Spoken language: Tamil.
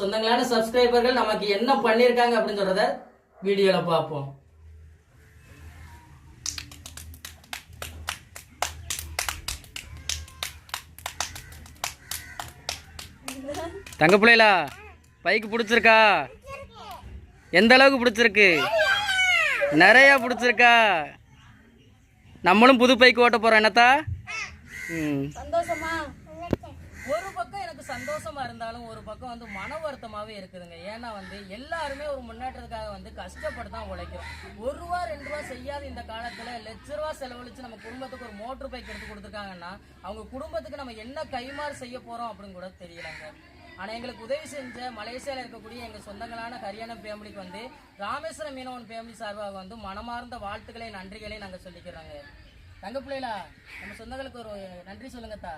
சொந்தங்களான சப்ஸ்கிரைபர்கள் நமக்கு என்ன பண்ணியிருக்காங்க அப்படின்னு சொல்றத வீடியோல பார்ப்போம். தங்க பிள்ளைகளா, பைக்கு பிடிச்சிருக்கா? எந்த அளவுக்கு பிடிச்சிருக்கு? நிறையா பிடிச்சிருக்கா? நம்மளும் புது பைக்கு ஓட்ட போறோம். என்னத்தா சந்தோஷமா? ஒரு பக்கம் எனக்கு சந்தோஷமா இருந்தாலும் ஒரு பக்கம் வந்து மன வருத்தமாவே இருக்குதுங்க. ஏன்னா வந்து எல்லாருமே ஒரு முன்னேற்றத்துக்காக வந்து கஷ்டப்பட்டு தான் உழைக்கிறோம். ₹1 ₹2 செய்யாத இந்த காலத்துல ₹1,00,000 செலவழிச்சு நம்ம குடும்பத்துக்கு ஒரு மோட்டர் பைக் எடுத்து கொடுத்துருக்காங்கன்னா அவங்க குடும்பத்துக்கு நம்ம என்ன கைமாறு செய்ய போறோம் அப்படின்னு கூட தெரியலங்க. ஆனால் எங்களுக்கு உதவி செஞ்ச மலேசியாவில் இருக்கக்கூடிய எங்கள் சொந்தங்களான ஹரியானா ஃபேமிலிக்கு வந்து ராமேஸ்வரம் மீனவன் ஃபேமிலி சார்பாக வந்து மனமார்ந்த வாழ்த்துக்களை நன்றிகளை நாங்கள் சொல்லிக்கிறோங்க. தங்க பிள்ளைகளா, நம்ம சொந்தங்களுக்கு ஒரு நன்றி சொல்லுங்கத்தா.